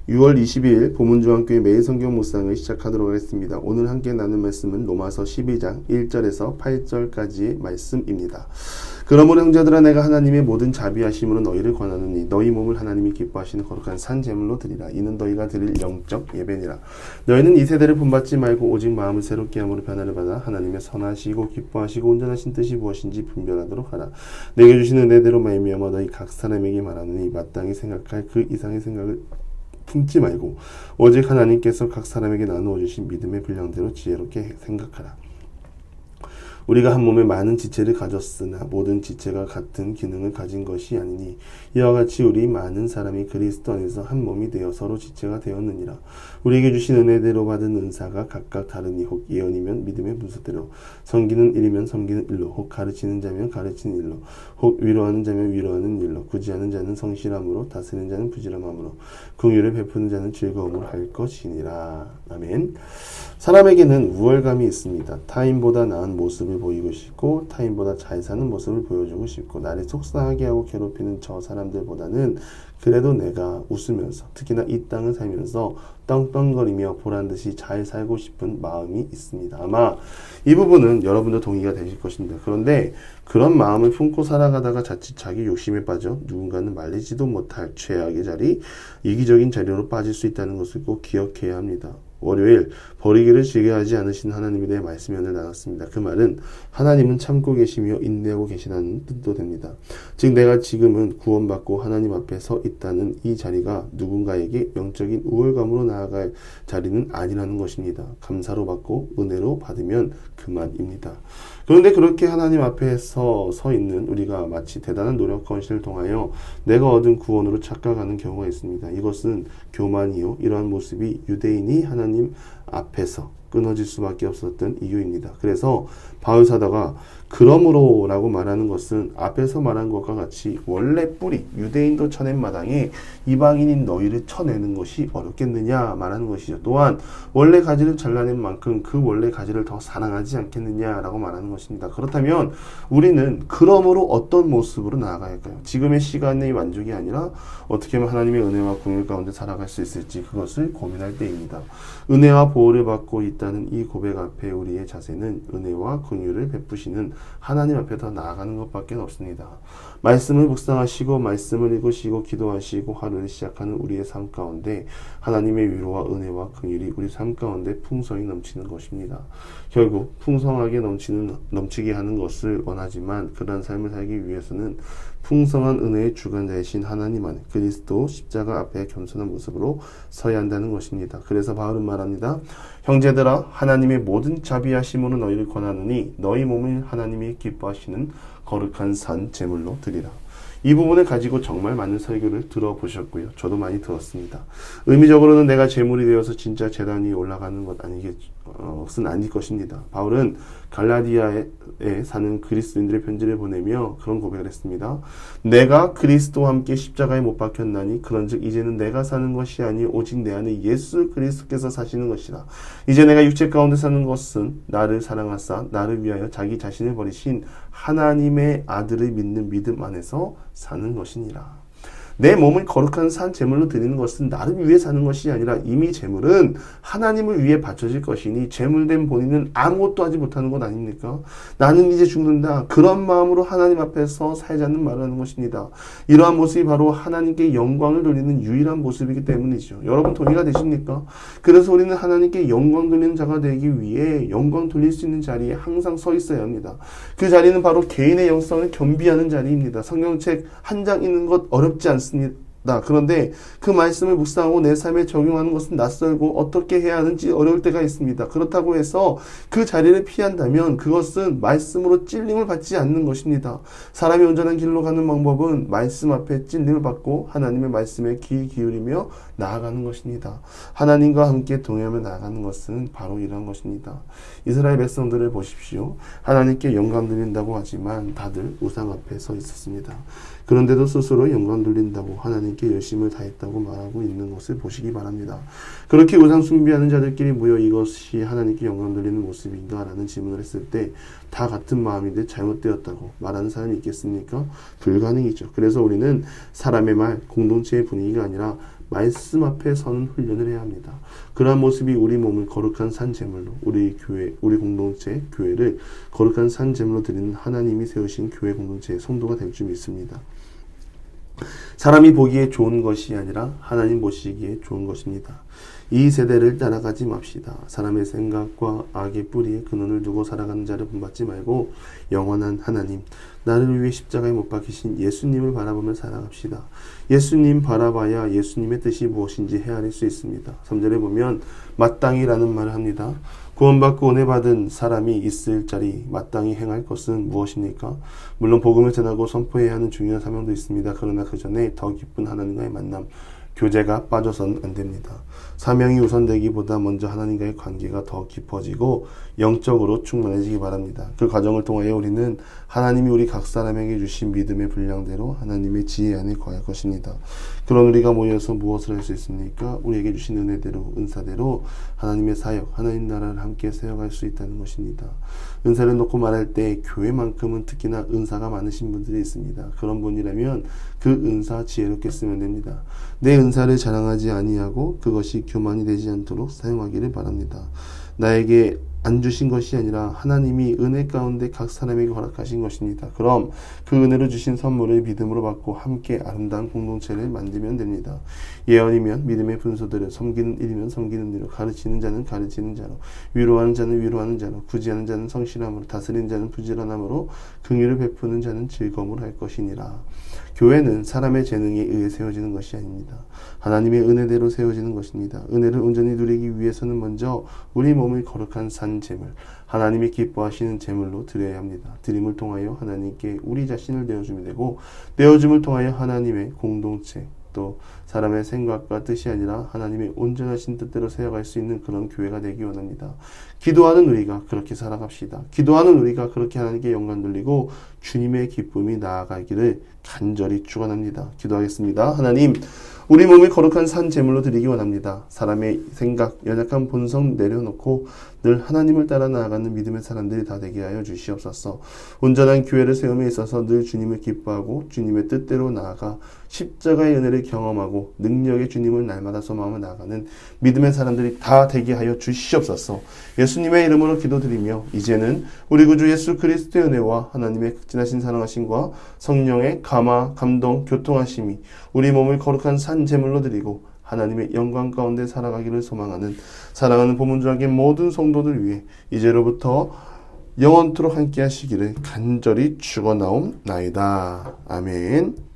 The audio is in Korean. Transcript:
6월 22일 보문중앙교회 매일 성경 묵상을 시작하도록 하겠습니다. 오늘 함께 나눌 말씀은 로마서 12장 1절에서 8절까지의 말씀입니다. 그러므로 형제들아 내가 하나님의 모든 자비하심으로 너희를 권하노니 너희 몸을 하나님이 기뻐하시는 거룩한 산 제물로 드리라. 이는 너희가 드릴 영적 예배니라. 너희는 이 세대를 본받지 말고 오직 마음을 새롭게 함으로 변화를 받아 하나님의 선하시고 기뻐하시고 온전하신 뜻이 무엇인지 분별하도록 하라. 내게 주신 은혜대로 말미암아 너희 각 사람에게 말하노니 마땅히 생각할 그 이상의 생각을 품지 말고 오직 하나님께서 각 사람에게 나누어 주신 믿음의 분량대로 지혜롭게 생각하라. 우리가 한 몸에 많은 지체를 가졌으나 모든 지체가 같은 기능을 가진 것이 아니니 이와 같이 우리 많은 사람이 그리스도 안에서 한 몸이 되어 서로 지체가 되었느니라. 우리에게 주신 은혜대로 받은 은사가 각각 다르니 혹 예언이면 믿음의 분수대로, 섬기는 일이면 섬기는 일로, 혹 가르치는 자면 가르치는 일로, 혹 위로하는 자면 위로하는 일로, 구제하는 자는 성실함으로, 다스리는 자는 부지런함으로, 긍휼을 베푸는 자는 즐거움으로 할 것이니라. 아멘. 사람에게는 우월감이 있습니다. 타인보다 나은 모습을 보이고 싶고 타인보다 잘 사는 모습을 보여주고 싶고 나를 속상하게 하고 괴롭히는 저 사람들보다는 그래도 내가 웃으면서 특히나 이 땅을 살면서 떵떵거리며 보란듯이 잘 살고 싶은 마음이 있습니다. 아마 이 부분은 여러분도 동의가 되실 것입니다. 그런데 그런 마음을 품고 살아가다가 자칫 자기 욕심에 빠져 누군가는 말리지도 못할 최악의 자리, 이기적인 자리로 빠질 수 있다는 것을 꼭 기억해야 합니다. 월요일 버리기를 즐겨하지 않으신 하나님에 대해 말씀을 나눴습니다. 그 말은 하나님은 참고 계시며 인내하고 계시다는 뜻도 됩니다. 즉 내가 지금은 구원받고 하나님 앞에 서 있다는 이 자리가 누군가에게 영적인 우월감으로 나아갈 자리는 아니라는 것입니다. 감사로 받고 은혜로 받으면 그만입니다. 그런데 그렇게 하나님 앞에 서 있는 우리가 마치 대단한 노력과 헌신을 통하여 내가 얻은 구원으로 착각하는 경우가 있습니다. 이것은 교만이요. 이러한 모습이 유대인이 하나님 앞에서 끊어질 수밖에 없었던 이유입니다. 그래서 바울 사도가 그러므로 라고 말하는 것은 앞에서 말한 것과 같이 원래 뿌리 유대인도 쳐낸 마당에 이방인인 너희를 쳐내는 것이 어렵겠느냐 말하는 것이죠. 또한 원래 가지를 잘라낸 만큼 그 원래 가지를 더 사랑하지 않겠느냐 라고 말하는 것입니다. 그렇다면 우리는 그러므로 어떤 모습으로 나아가야 할까요? 지금의 시간의 만족이 아니라 어떻게 하면 하나님의 은혜와 긍휼 가운데 살아갈 수 있을지 그것을 고민할 때입니다. 은혜와 보호를 받고 있다는 이 고백 앞에 우리의 자세는 은혜와 긍휼을 베푸시는 하나님 앞에 더 나아가는 것밖에 없습니다. 말씀을 묵상하시고 말씀을 읽으시고 기도하시고 하루를 시작하는 우리의 삶 가운데 하나님의 위로와 은혜와 긍휼이 우리 삶 가운데 풍성히 넘치는 것입니다. 결국 풍성하게 넘치게 하는 것을 원하지만 그런 삶을 살기 위해서는 풍성한 은혜의 주관자이신 하나님 안에 그리스도 십자가 앞에 겸손한 모습으로 서야 한다는 것입니다. 그래서 바울은 말합니다. 형제들아 하나님의 모든 자비하심으로 너희를 권하노니 너희 몸을 하나님이 기뻐하시는 거룩한 산 제물로 드리라. 이 부분을 가지고 정말 많은 설교를 들어보셨고요. 저도 많이 들었습니다. 의미적으로는 내가 제물이 되어서 진짜 제단이 올라가는 것은 아닐 것입니다. 바울은 갈라디아에 사는 그리스도인들의 편지를 보내며 그런 고백을 했습니다. 내가 그리스도와 함께 십자가에 못 박혔나니 그런즉 이제는 내가 사는 것이 아니 오직 내 안에 예수 그리스도께서 사시는 것이라. 이제 내가 육체 가운데 사는 것은 나를 사랑하사 나를 위하여 자기 자신을 버리신 하나님의 아들을 믿는 믿음 안에서 사는 것이니라. 내 몸을 거룩한 산 제물로 드리는 것은 나를 위해 사는 것이 아니라 이미 제물은 하나님을 위해 바쳐질 것이니 제물된 본인은 아무것도 하지 못하는 것 아닙니까? 나는 이제 죽는다. 그런 마음으로 하나님 앞에서 살자는 말을 하는 것입니다. 이러한 모습이 바로 하나님께 영광을 돌리는 유일한 모습이기 때문이죠. 여러분 동의가 되십니까? 그래서 우리는 하나님께 영광 돌리는 자가 되기 위해 영광 돌릴 수 있는 자리에 항상 서 있어야 합니다. 그 자리는 바로 개인의 영성을 겸비하는 자리입니다. 성경책 한 장 읽는 것 어렵지 않습니다. 그런데 그 말씀을 묵상하고 내 삶에 적용하는 것은 낯설고 어떻게 해야 하는지 어려울 때가 있습니다. 그렇다고 해서 그 자리를 피한다면 그것은 말씀으로 찔림을 받지 않는 것입니다. 사람이 온전한 길로 가는 방법은 말씀 앞에 찔림을 받고 하나님의 말씀에 귀 기울이며 나아가는 것입니다. 하나님과 함께 동행하며 나아가는 것은 바로 이런 것입니다. 이스라엘 백성들을 보십시오. 하나님께 영광 돌린다고 하지만 다들 우상 앞에 서 있었습니다. 그런데도 스스로 영광 돌린다고 하나님께 열심을 다했다고 말하고 있는 것을 보시기 바랍니다. 그렇게 우상 숭배하는 자들끼리 모여 이것이 하나님께 영광 돌리는 모습인가? 라는 질문을 했을 때 다 같은 마음인데 잘못되었다고 말하는 사람이 있겠습니까? 불가능이죠. 그래서 우리는 사람의 말, 공동체의 분위기가 아니라 말씀 앞에 서는 훈련을 해야 합니다. 그러한 모습이 우리 몸을 거룩한 산 제물로, 우리 교회, 우리 공동체, 교회를 거룩한 산 제물로 드리는 하나님이 세우신 교회 공동체의 성도가 될 줄 믿습니다. 사람이 보기에 좋은 것이 아니라 하나님 보시기에 좋은 것입니다. 이 세대를 따라가지 맙시다. 사람의 생각과 악의 뿌리에 근원을 두고 살아가는 자를 본받지 말고 영원한 하나님, 나를 위해 십자가에 못 박히신 예수님을 바라보며 살아갑시다. 예수님 바라봐야 예수님의 뜻이 무엇인지 헤아릴 수 있습니다. 3절에 보면 마땅히라는 말을 합니다. 구원받고 은혜 받은 사람이 있을 자리 마땅히 행할 것은 무엇입니까? 물론 복음을 전하고 선포해야 하는 중요한 사명도 있습니다. 그러나 그 전에 더 깊은 하나님과의 만남, 교제가 빠져선 안 됩니다. 사명이 우선되기보다 먼저 하나님과의 관계가 더 깊어지고 영적으로 충만해지기 바랍니다. 그 과정을 통하여 우리는 하나님이 우리 각 사람에게 주신 믿음의 분량대로 하나님의 지혜 안에 거할 것입니다. 그런 우리가 모여서 무엇을 할 수 있습니까? 우리에게 주신 은혜대로, 은사대로 하나님의 사역, 하나님 나라를 함께 세워갈 수 있다는 것입니다. 은사를 놓고 말할 때 교회만큼은 특히나 은사가 많으신 분들이 있습니다. 그런 분이라면 그 은사 지혜롭게 쓰면 됩니다. 내 은사를 자랑하지 아니하고 그것이 교만이 되지 않도록 사용하기를 바랍니다. 나에게 안 주신 것이 아니라 하나님이 은혜 가운데 각 사람에게 허락하신 것입니다. 그럼 그 은혜로 주신 선물을 믿음으로 받고 함께 아름다운 공동체를 만들면 됩니다. 예언이면 믿음의 분소대로, 섬기는 일이면 섬기는 일로, 가르치는 자는 가르치는 자로, 위로하는 자는 위로하는 자로, 구제하는 자는 성실함으로, 다스리는 자는 부지런함으로, 긍휼을 베푸는 자는 즐거움으로 할 것이니라. 교회는 사람의 재능에 의해 세워지는 것이 아닙니다. 하나님의 은혜대로 세워지는 것입니다. 은혜를 온전히 누리기 위해서는 먼저 우리 몸을 거룩한 산 제물, 하나님이 기뻐하시는 제물로 드려야 합니다. 드림을 통하여 하나님께 우리 자신을 내어주면 되고, 내어줌을 통하여 하나님의 공동체, 또 사람의 생각과 뜻이 아니라 하나님의 온전하신 뜻대로 세워갈 수 있는 그런 교회가 되기 원합니다. 기도하는 우리가 그렇게 살아갑시다. 기도하는 우리가 그렇게 하나님께 영광 돌리고 주님의 기쁨이 나아가기를 간절히 축원합니다. 기도하겠습니다. 하나님, 우리 몸을 거룩한 산 제물로 드리기 원합니다. 사람의 생각, 연약한 본성 내려놓고 늘 하나님을 따라 나아가는 믿음의 사람들이 다 되게 하여 주시옵소서. 온전한 교회를 세움에 있어서 늘 주님을 기뻐하고 주님의 뜻대로 나아가 십자가의 은혜를 경험하고 능력의 주님을 날마다 소망하며 나아가는 믿음의 사람들이 다 되게 하여 주시옵소서. 예수님의 이름으로 기도드리며 이제는 우리 구주 예수 그리스도의 은혜와 하나님의 극진하신 사랑하심과 성령의 감화, 감동, 교통하심이 우리 몸을 거룩한 산 제물로 드리고 하나님의 영광 가운데 살아가기를 소망하는 사랑하는 보문주하게 모든 성도들 위해 이제로부터 영원토록 함께 하시기를 간절히 축원하옵나이다. 아멘.